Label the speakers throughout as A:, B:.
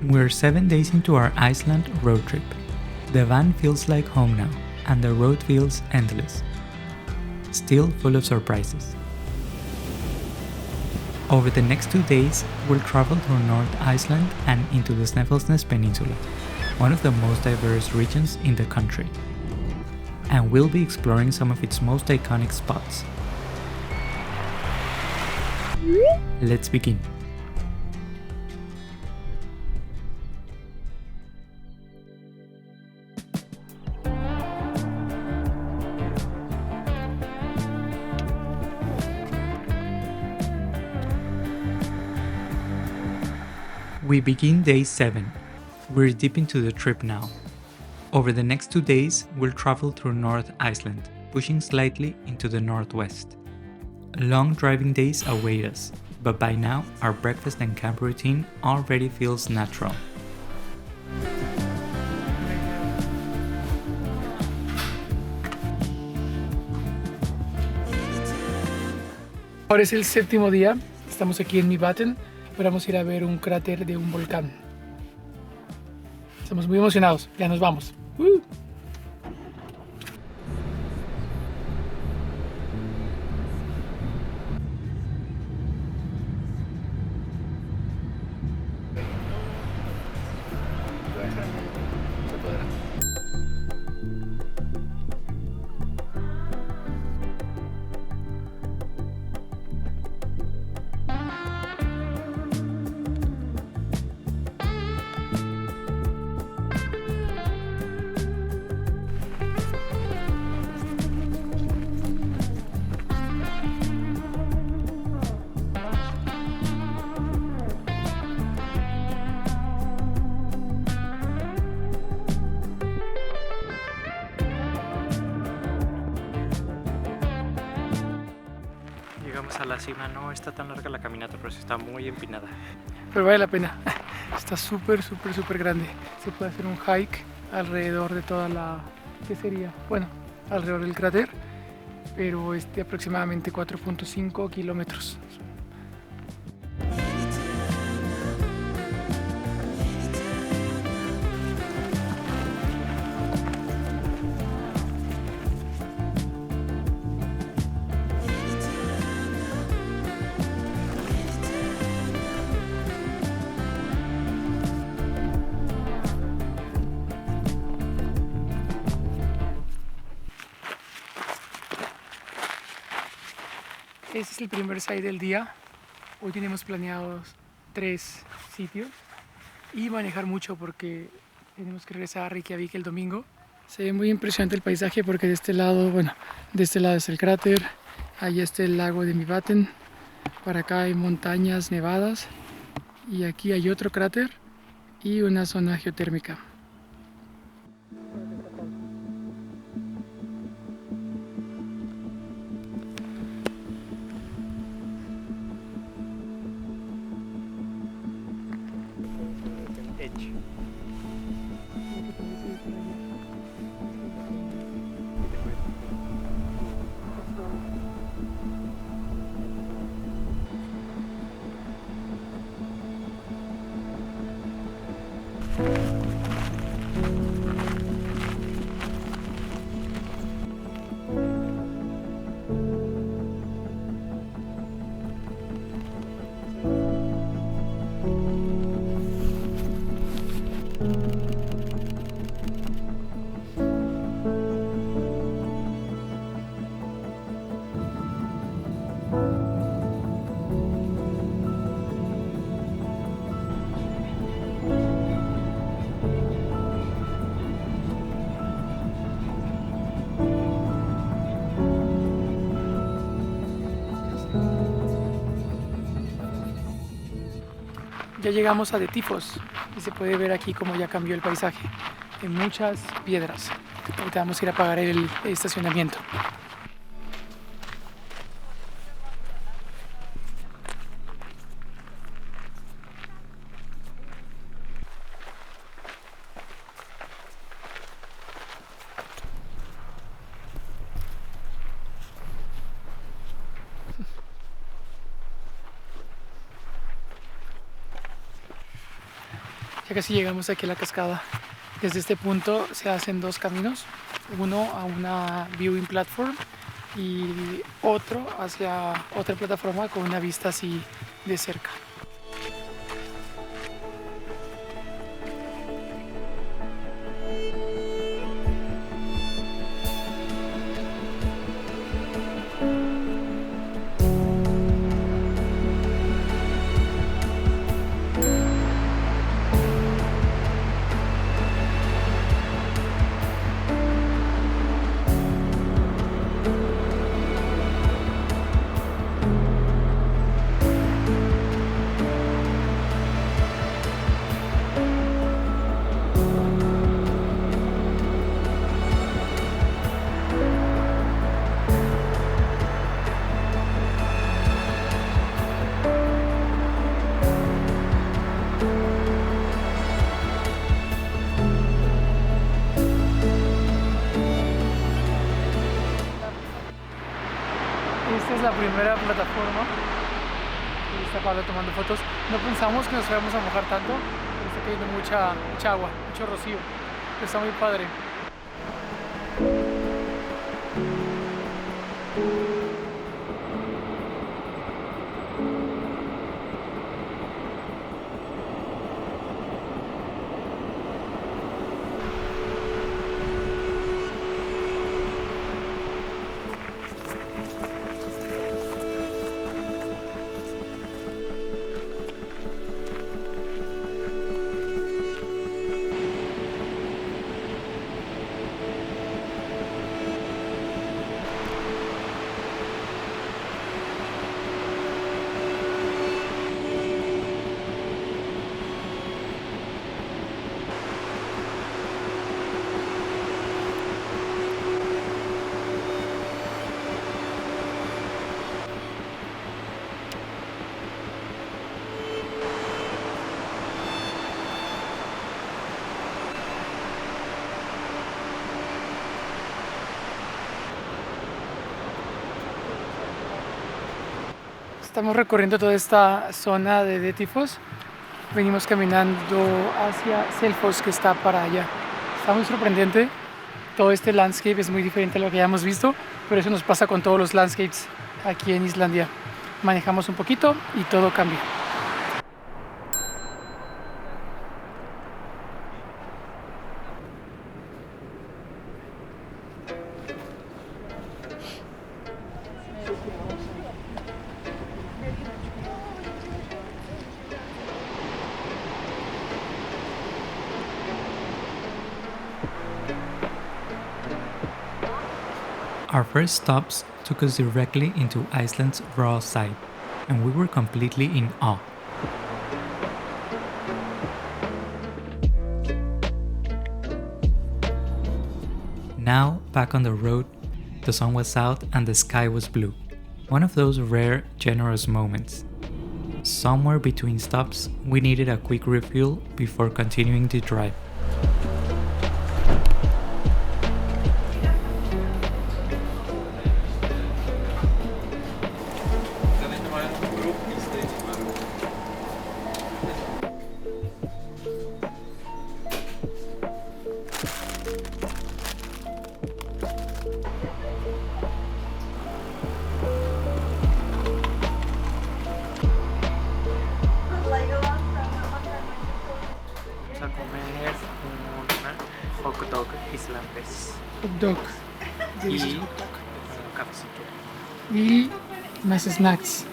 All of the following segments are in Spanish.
A: We're 7 days into our Iceland road trip. The van feels like home now, and the road feels endless. Still full of surprises. Over the next 2 days, we'll travel through North Iceland and into the Snæfellsnes Peninsula, one of the most diverse regions in the country. And we'll be exploring some of its most iconic spots. Let's begin. We begin day 7. We're deep into the trip now. Over the next 2 days, we'll travel through North Iceland, pushing slightly into the northwest. Long driving days await us, but by now, our breakfast and camp routine already feels natural.
B: Ahora es el 7º día, estamos aquí en Mývatn. Vamos a ir a ver un cráter de un volcán. Estamos muy emocionados, ya nos vamos.
A: Llegamos a la cima, no está tan larga la caminata, pero sí está muy empinada.
B: Pero vale la pena, está súper grande. Se puede hacer un hike alrededor de toda la... ¿qué sería? Bueno, alrededor del cráter, pero es de aproximadamente 4.5 kilómetros. Este es el primer site del día. Hoy tenemos planeados 3 sitios y manejar mucho porque tenemos que regresar a Reykjavik el domingo. Se ve muy impresionante el paisaje porque de este lado, de este lado es el cráter, allá está el lago de Mývatn, para acá hay montañas nevadas y aquí hay otro cráter y una zona geotérmica. Ya llegamos a The Tifos y se puede ver aquí cómo ya cambió el paisaje. Hay muchas piedras. Ahorita vamos a ir a pagar el estacionamiento. Ya casi llegamos aquí a la cascada. Desde este punto se hacen dos caminos, uno a una viewing platform y otro hacia otra plataforma con una vista así de cerca. Esta es la primera plataforma y está Pablo tomando fotos. No pensamos que nos fuéramos a mojar tanto, pero está cayendo mucha agua, mucho rocío. Pero está muy padre. Estamos recorriendo toda esta zona de Dettifoss. Venimos caminando hacia Selfoss, que está para allá. Está muy sorprendente. Todo este landscape es muy diferente a lo que ya hemos visto, pero eso nos pasa con todos los landscapes aquí en Islandia. Manejamos un poquito y todo cambia.
A: Our first stops took us directly into Iceland's raw side, and we were completely in awe. Now, back on the road, the sun was out and the sky was blue. One of those rare, generous moments. Somewhere between stops, we needed a quick refuel before continuing the drive. Hot dog islandés
B: Hot dog.
A: y un cafecito.
B: Y más snacks.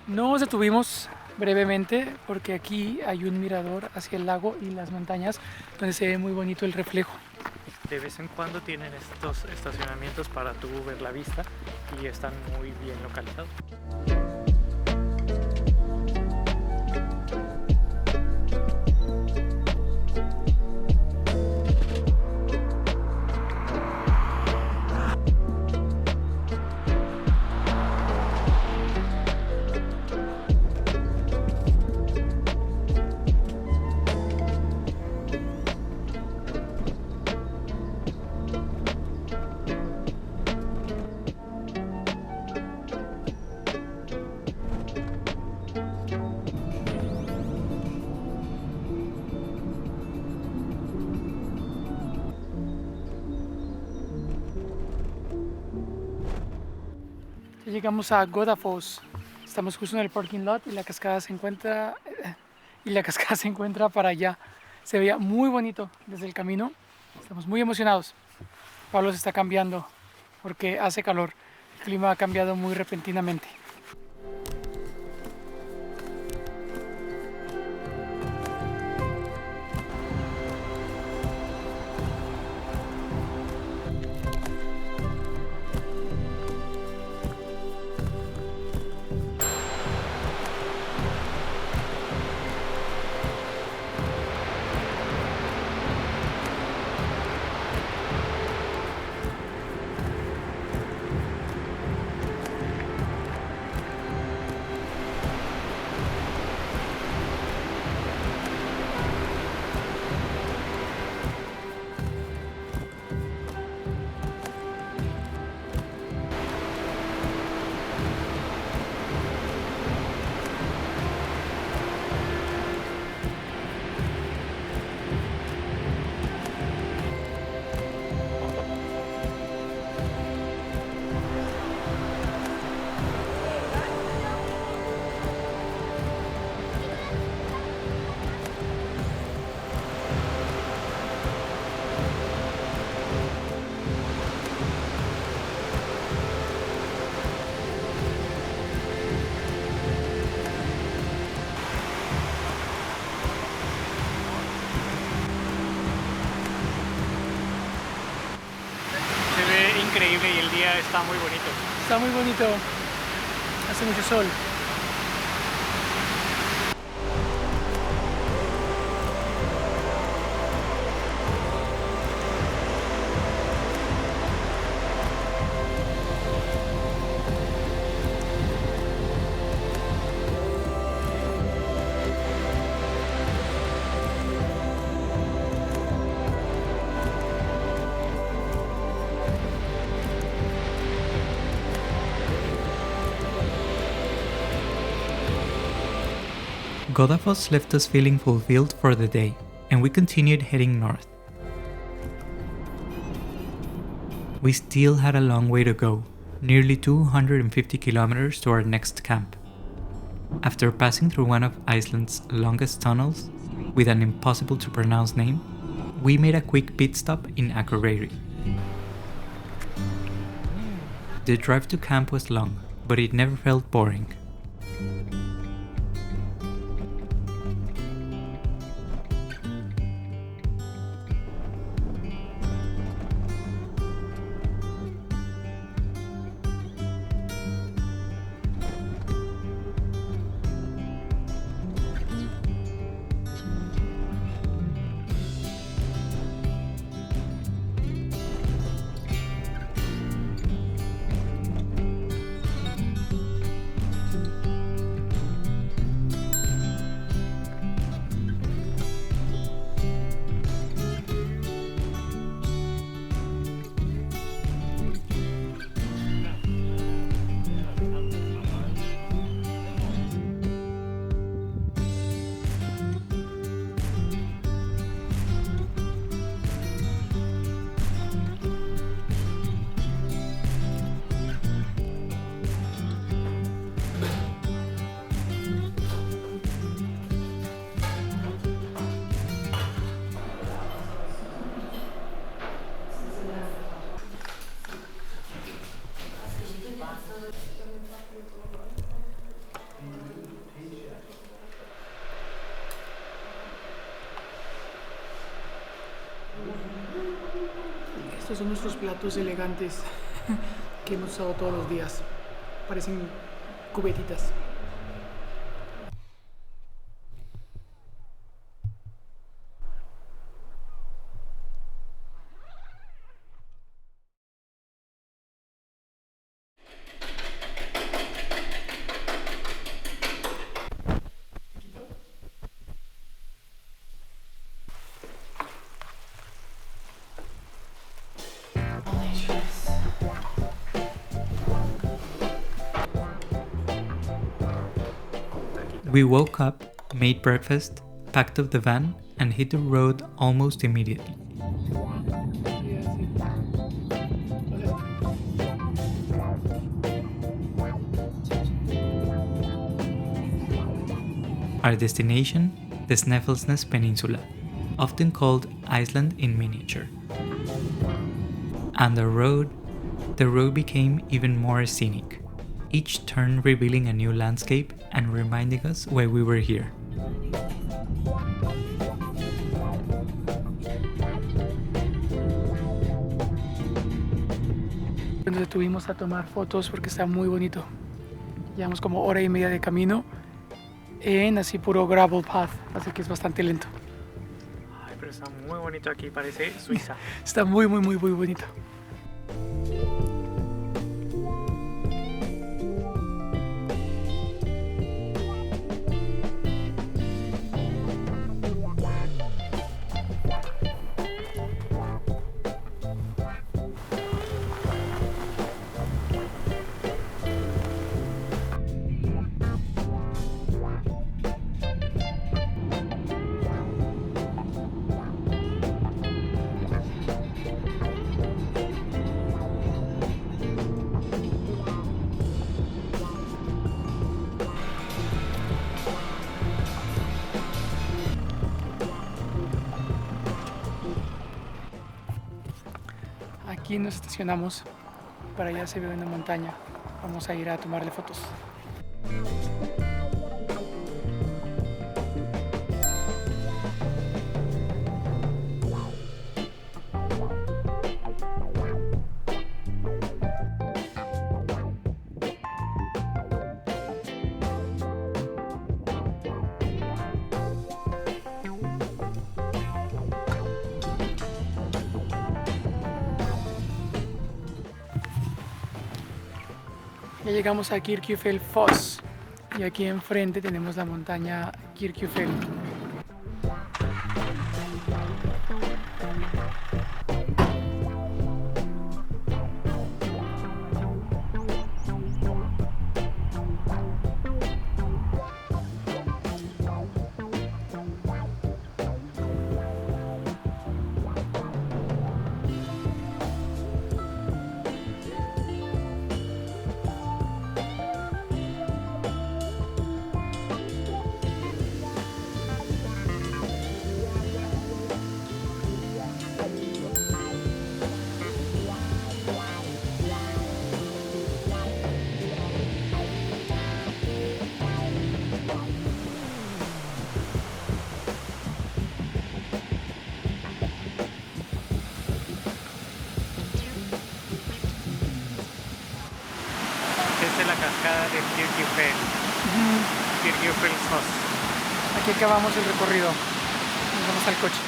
B: Nos detuvimos brevemente porque aquí hay un mirador hacia el lago y las montañas donde se ve muy bonito el reflejo.
A: De vez en cuando tienen estos estacionamientos para tú ver la vista y están muy bien localizados.
B: llegamos a Godafoss. Estamos justo en el parking lot y la cascada se encuentra para allá. Se veía muy bonito desde el camino. Estamos muy emocionados. Pablo se está cambiando porque hace calor. El clima ha cambiado muy repentinamente.
C: Increíble y el día está muy bonito.
B: Está muy bonito. Hace mucho sol.
A: Godafoss left us feeling fulfilled for the day, and we continued heading north. We still had a long way to go, nearly 250 kilometers to our next camp. After passing through one of Iceland's longest tunnels, with an impossible to pronounce name, we made a quick pit stop in Akureyri. The drive to camp was long, but it never felt boring.
B: Estos son nuestros platos elegantes que hemos usado todos los días. Parecen cubetitas.
A: We woke up, made breakfast, packed up the van, and hit the road almost immediately. Our destination, the Snæfellsnes Peninsula, often called Iceland in miniature. And the road became even more scenic, each turn revealing a new landscape and reminding us why we were here.
B: Nos detuvimos a tomar fotos porque está muy bonito. Llevamos como hora y media de camino en así puro gravel path, así que es bastante lento.
C: Ay, pero está muy bonito aquí, parece Suiza.
B: Está muy bonito. Aquí nos estacionamos, para allá se ve una montaña, vamos a ir a tomarle fotos. Ya llegamos a Kirkjufell Foss y aquí enfrente tenemos la montaña Kirkjufell.
C: Esta es la cascada de Kirkjufell. Kirkjufell Foss.
B: Aquí acabamos el recorrido, nos vamos al coche.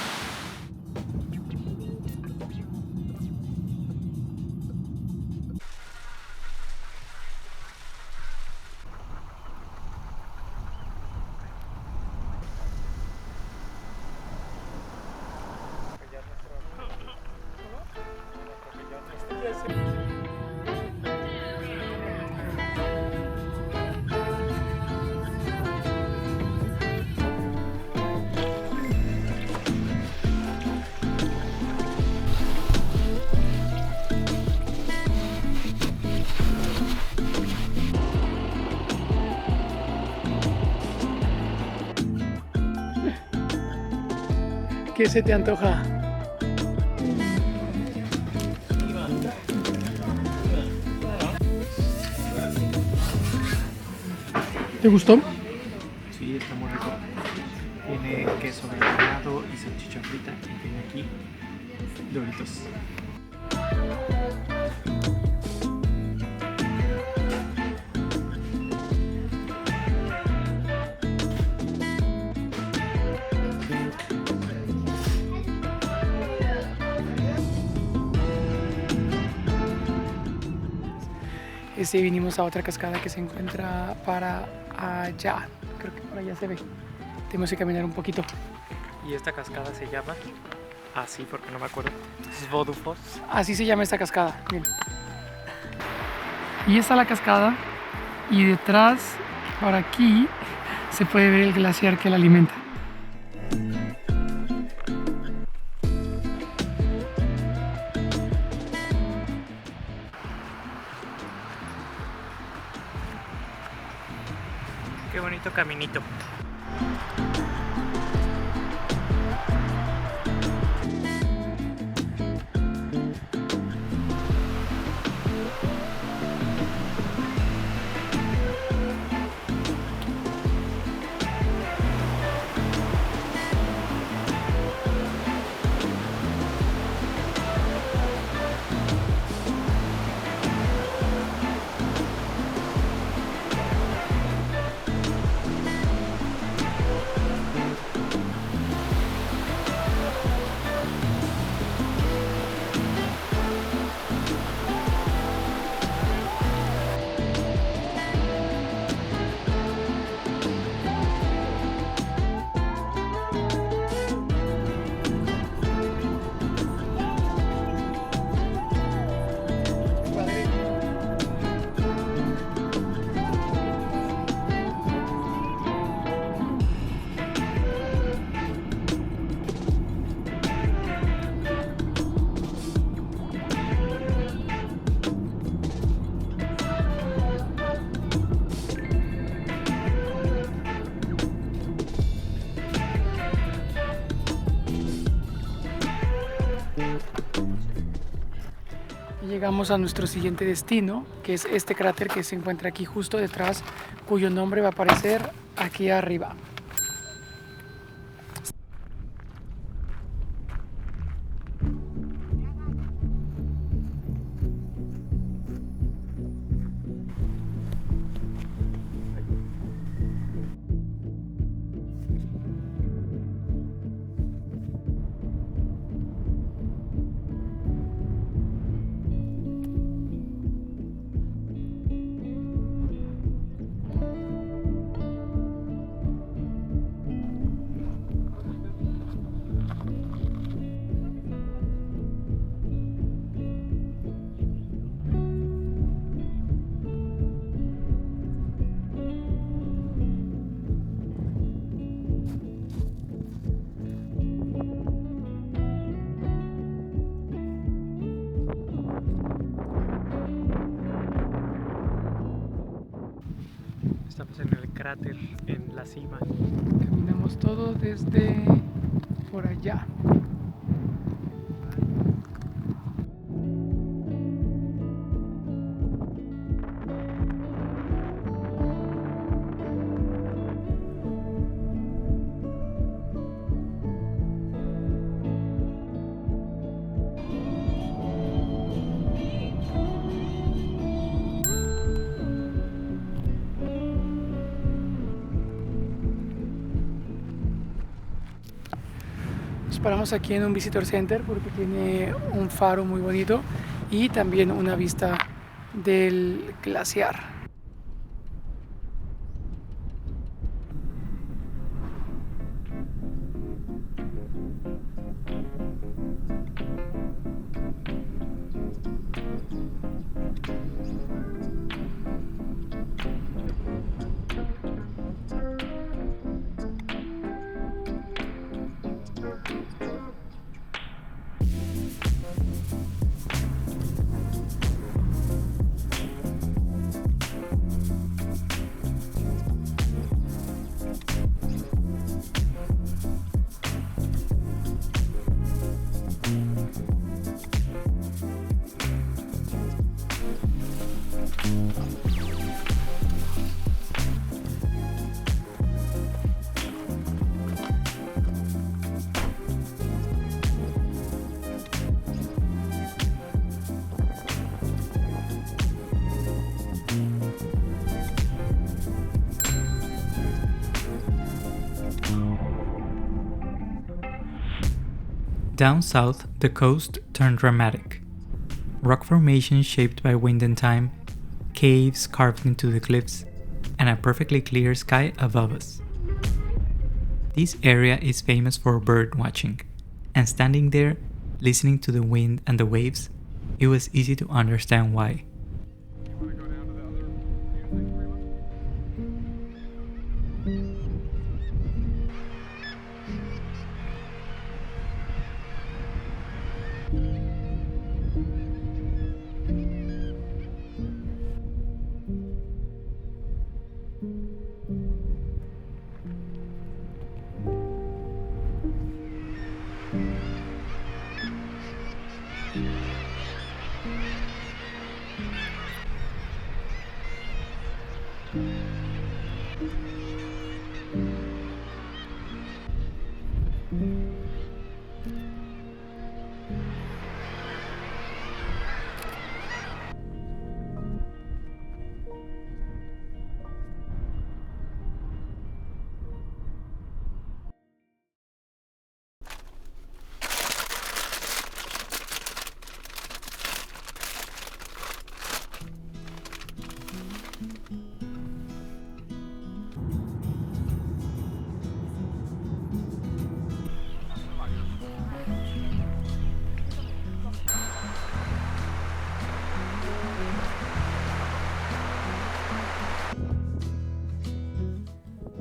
B: ¿Qué se te antoja? ¿Te gustó?
A: Sí, está muy rico. Tiene queso gratinado y salchicha frita y tiene aquí Doritos.
B: Vinimos a otra cascada que se encuentra para allá. Creo que por allá se ve. Tenemos que caminar un poquito.
C: Y esta cascada se llama así porque no me acuerdo. Svodufoss.
B: Así se llama esta cascada. Bien. Y está la cascada. Y detrás, por aquí, se puede ver el glaciar que la alimenta.
C: Qué bonito caminito.
B: Y llegamos a nuestro siguiente destino, que es este cráter que se encuentra aquí justo detrás, cuyo nombre va a aparecer aquí arriba.
C: Estamos en el cráter, en la cima.
B: Caminamos todo desde por allá. Nos paramos aquí en un visitor center porque tiene un faro muy bonito y también una vista del glaciar.
A: Down south, the coast turned dramatic. Rock formations shaped by wind and time, caves carved into the cliffs, and a perfectly clear sky above us. This area is famous for bird watching, and standing there, listening to the wind and the waves, it was easy to understand why.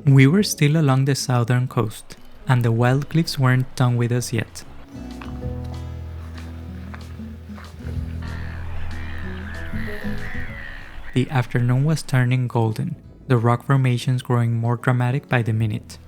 A: We were still along the southern coast, and the wild cliffs weren't done with us yet. The afternoon was turning golden, the rock formations growing more dramatic by the minute.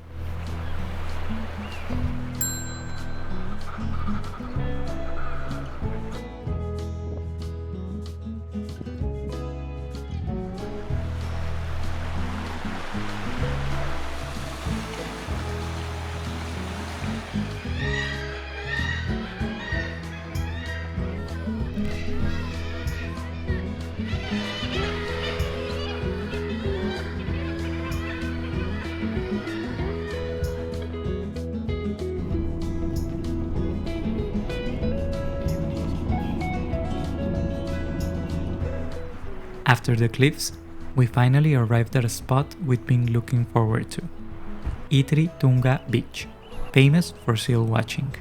A: After the cliffs, we finally arrived at a spot we'd been looking forward to, Itri Tunga Beach, famous for seal watching.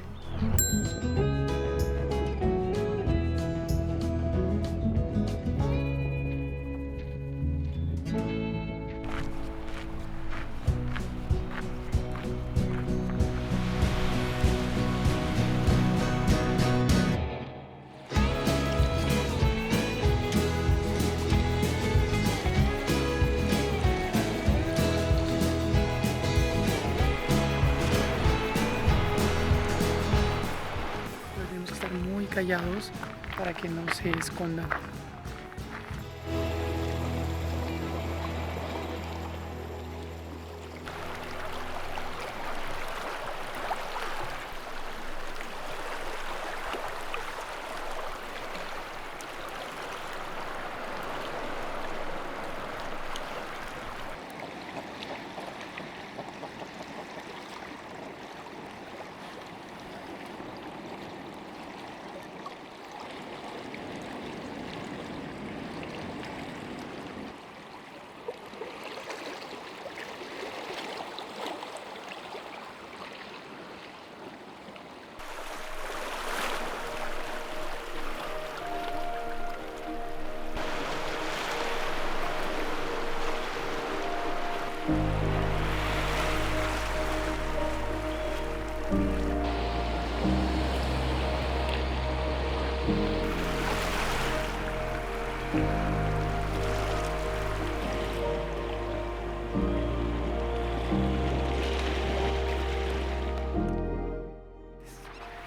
B: Callados para que no se escondan.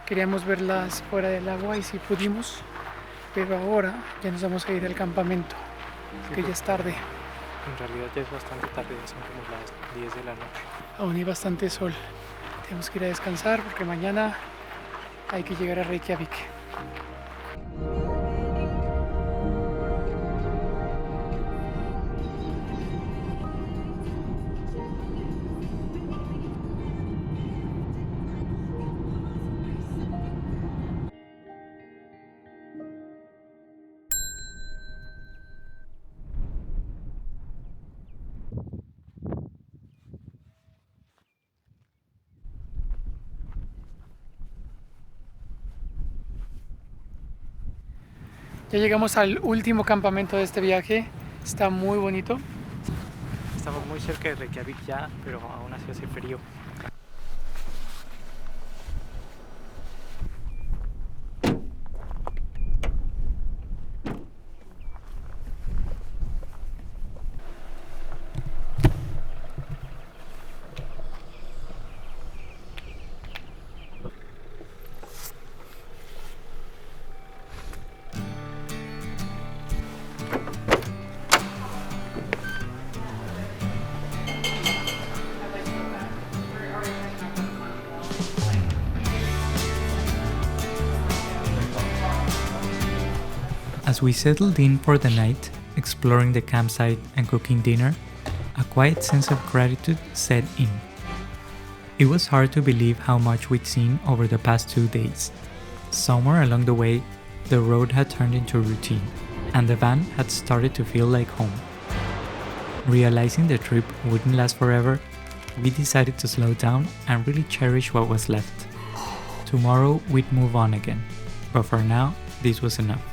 B: Queríamos verlas fuera del agua y sí pudimos, pero ahora ya nos vamos a ir al campamento, que ya es tarde.
C: En realidad ya es bastante tarde, ya son como las 10 de la noche.
B: Aún hay bastante sol. Tenemos que ir a descansar porque mañana hay que llegar a Reykjavik. Ya llegamos al último campamento de este viaje. Está muy bonito.
C: Estamos muy cerca de Reykjavik ya, pero aún así hace frío.
A: As we settled in for the night, exploring the campsite and cooking dinner, a quiet sense of gratitude set in. It was hard to believe how much we'd seen over the past 2 days. Somewhere along the way, the road had turned into routine, and the van had started to feel like home. Realizing the trip wouldn't last forever, we decided to slow down and really cherish what was left. Tomorrow we'd move on again, but for now, this was enough.